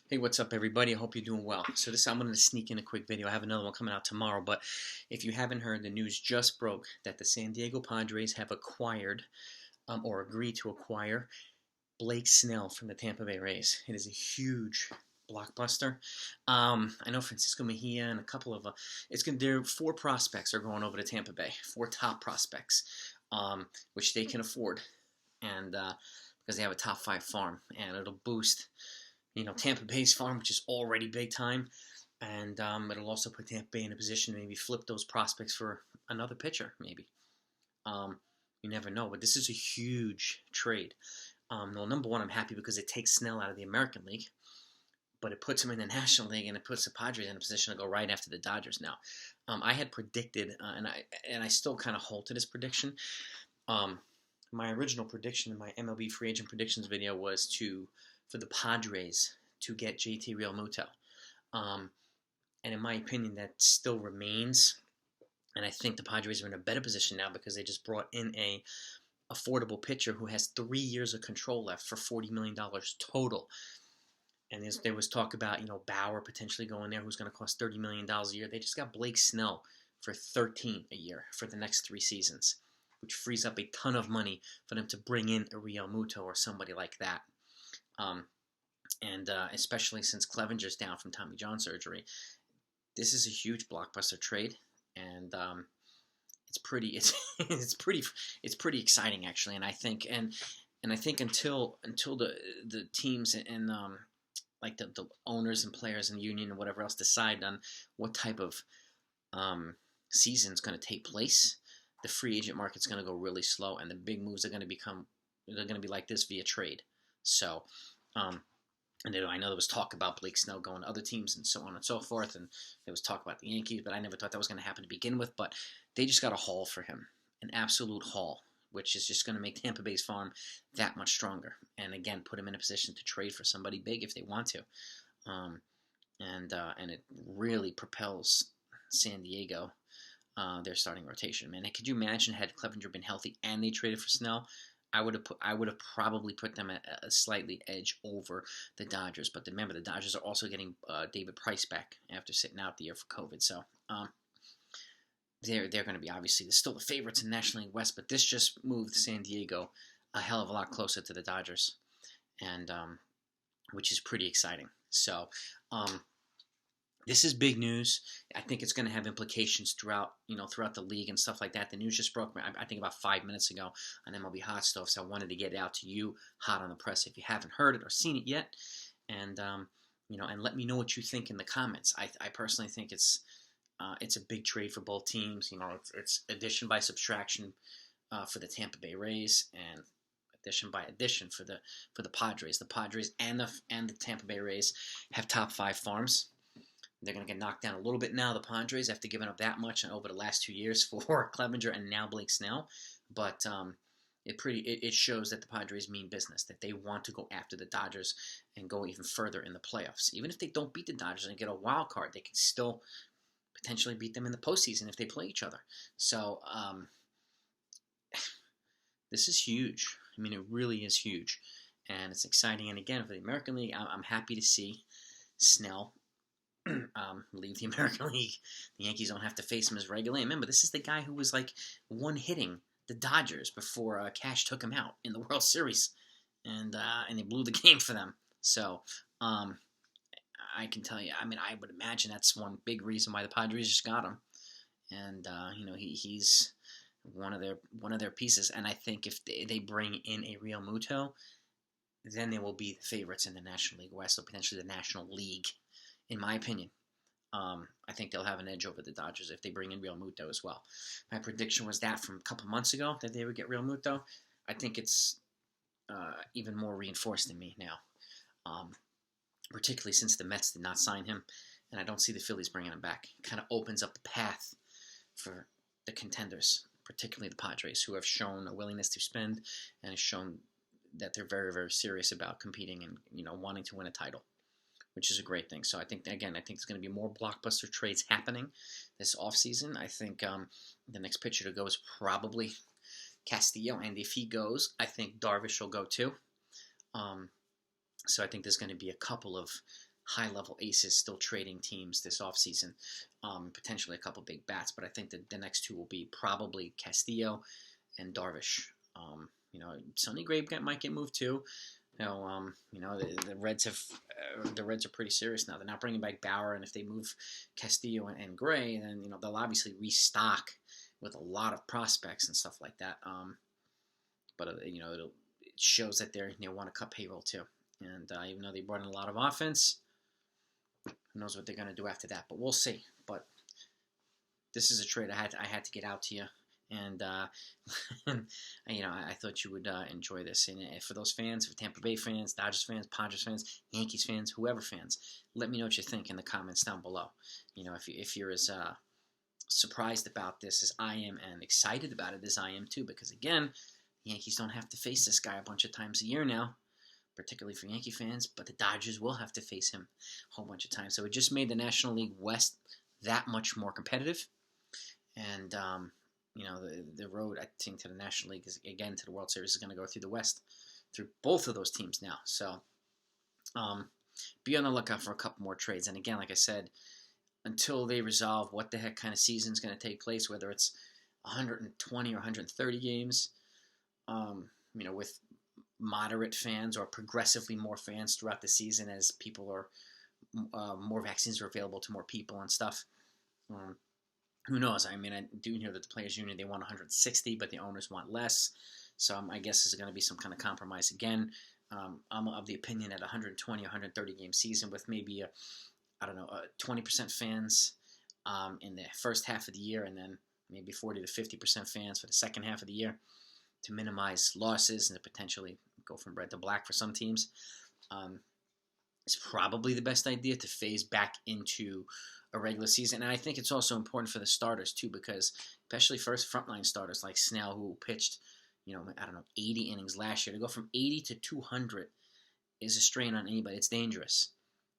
Hey, what's up, everybody? I hope you're doing well. So I'm going to sneak in a quick video. I have another one coming out tomorrow, but if you haven't heard, the news just broke that the San Diego Padres have acquired or agreed to acquire Blake Snell from the Tampa Bay Rays. It is a huge blockbuster. I know Francisco Mejia and a couple of there are 4 prospects are going over to Tampa Bay, 4 top prospects, which they can afford, and because they have a top 5 farm, and it'll boost Tampa Bay's farm, which is already big time, and it'll also put Tampa Bay in a position to maybe flip those prospects for another pitcher, maybe. You never know, but this is a huge trade. Well, number one, I'm happy because it takes Snell out of the American League, but it puts him in the National League, and it puts the Padres in a position to go right after the Dodgers now. I had predicted, and I still kind of hold to this prediction. My original prediction in my MLB free agent predictions video was for the Padres to get JT Realmuto. And in my opinion, that still remains. And I think the Padres are in a better position now because they just brought in a affordable pitcher who has 3 years of control left for $40 million total. And there was talk about, Bauer potentially going there, who's going to cost $30 million a year. They just got Blake Snell for $13 a year for the next 3 seasons, which frees up a ton of money for them to bring in a Realmuto or somebody like that. Especially since Clevenger's down from Tommy John surgery, this is a huge blockbuster trade, and it's pretty exciting actually. And I think until the teams and like the owners and players and union and whatever else decide on what type of season is going to take place, the free agent market's going to go really slow, and the big moves are going to be like this via trade. So, and I know there was talk about Blake Snell going to other teams and so on and so forth, and there was talk about the Yankees, but I never thought that was going to happen to begin with. But they just got a haul for him, an absolute haul, which is just going to make Tampa Bay's farm that much stronger, and again put him in a position to trade for somebody big if they want to, and it really propels San Diego, their starting rotation. Man, could you imagine had Clevenger been healthy and they traded for Snell? I would have probably put them at a slightly edge over the Dodgers. But remember, the Dodgers are also getting David Price back after sitting out the year for COVID. So they're going to be obviously they're still the favorites in the National League West. But this just moved San Diego a hell of a lot closer to the Dodgers, and which is pretty exciting. So this is big news. I think it's going to have implications throughout the league and stuff like that. The news just broke, I think, about 5 minutes ago on MLB Hot Stove, so I wanted to get it out to you, hot on the press, if you haven't heard it or seen it yet. And and let me know what you think in the comments. I personally think it's a big trade for both teams. It's addition by subtraction for the Tampa Bay Rays, and addition by addition for the Padres. The Padres and the Tampa Bay Rays have top 5 farms. They're going to get knocked down a little bit now, the Padres, after giving up that much over the last 2 years for Clevenger and now Blake Snell. But it shows that the Padres mean business, that they want to go after the Dodgers and go even further in the playoffs. Even if they don't beat the Dodgers and get a wild card, they can still potentially beat them in the postseason if they play each other. So this is huge. I mean, it really is huge. And it's exciting. And again, for the American League, I'm happy to see Snell leave the American League. The Yankees don't have to face him as regularly. Remember, this is the guy who was like one-hitting the Dodgers before Cash took him out in the World Series, and they blew the game for them. So I can tell you, I mean, I would imagine that's one big reason why the Padres just got him, and he's one of their pieces. And I think if they bring in a Realmuto, then they will be the favorites in the National League West, or potentially the National League. In my opinion, I think they'll have an edge over the Dodgers if they bring in Realmuto as well. My prediction was that from a couple months ago that they would get Realmuto. I think it's even more reinforced in me now, particularly since the Mets did not sign him, and I don't see the Phillies bringing him back. It kind of opens up the path for the contenders, particularly the Padres, who have shown a willingness to spend and have shown that they're very, very serious about competing and wanting to win a title, which is a great thing. So I think there's going to be more blockbuster trades happening this offseason. I think the next pitcher to go is probably Castillo, and if he goes, I think Darvish will go too. So I think there's going to be a couple of high-level aces still trading teams this offseason. Potentially a couple big bats, but I think that the next two will be probably Castillo and Darvish. Sonny Gray might get moved too. The Reds are pretty serious now. They're not bringing back Bauer, and if they move Castillo and Gray, then they'll obviously restock with a lot of prospects and stuff like that. But it shows that they want to cut payroll too. And even though they brought in a lot of offense, who knows what they're going to do after that? But we'll see. But this is a trade I had to get out to you. And, I thought you would enjoy this. And for those fans, for Tampa Bay fans, Dodgers fans, Padres fans, Yankees fans, whoever fans, let me know what you think in the comments down below. If you're as surprised about this as I am and excited about it as I am too, because, again, the Yankees don't have to face this guy a bunch of times a year now, particularly for Yankee fans, but the Dodgers will have to face him a whole bunch of times. So it just made the National League West that much more competitive. And, the road, I think, to the National League is, again, to the World Series is going to go through the West, through both of those teams now. So be on the lookout for a couple more trades. And, again, like I said, until they resolve what the heck kind of season is going to take place, whether it's 120 or 130 games, with moderate fans or progressively more fans throughout the season as people are, more vaccines are available to more people and stuff. Who knows? I mean, I do hear that the Players Union, they want 160, but the owners want less. So I guess there's going to be some kind of compromise again. I'm of the opinion that 120, 130 game season with maybe 20% fans in the first half of the year, and then maybe 40 to 50% fans for the second half of the year to minimize losses and to potentially go from red to black for some teams. It's probably the best idea to phase back into a regular season. And I think it's also important for the starters too, because especially first frontline starters like Snell, who pitched, 80 innings last year, to go from 80 to 200 is a strain on anybody. It's dangerous.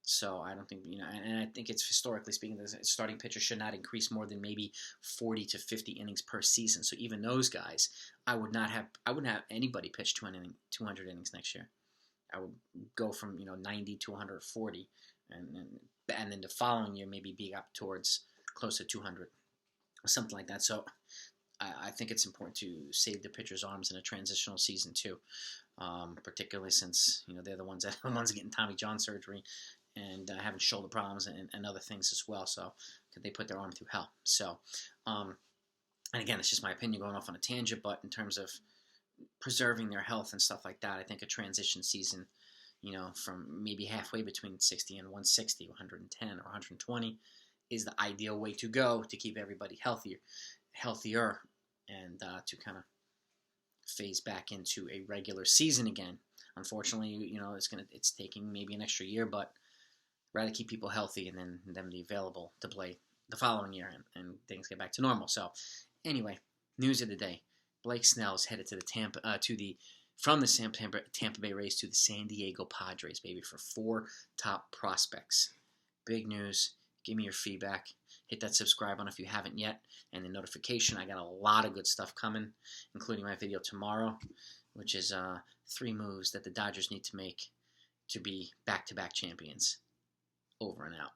So I don't think, and I think it's historically speaking, the starting pitcher should not increase more than maybe 40 to 50 innings per season. So even those guys, I wouldn't have anybody pitch 200 innings next year. I would go from 90 to 140, and then the following year maybe be up towards close to 200, or something like that. So I think it's important to save the pitcher's arms in a transitional season too, particularly since they're the ones getting Tommy John surgery and having shoulder problems and other things as well. So could they put their arm through hell? So, and again, it's just my opinion going off on a tangent, but in terms of preserving their health and stuff like that, I think a transition season, from maybe halfway between 60 and 160, 110 or 120 is the ideal way to go to keep everybody healthier, and to kind of phase back into a regular season again. Unfortunately, it's taking maybe an extra year, but rather keep people healthy and then them be available to play the following year and things get back to normal. So anyway, news of the day. Blake Snell is headed from the Tampa Bay Rays to the San Diego Padres, baby, for 4 top prospects. Big news. Give me your feedback. Hit that subscribe button if you haven't yet, and the notification. I got a lot of good stuff coming, including my video tomorrow, which is 3 moves that the Dodgers need to make to be back-to-back champions. Over and out.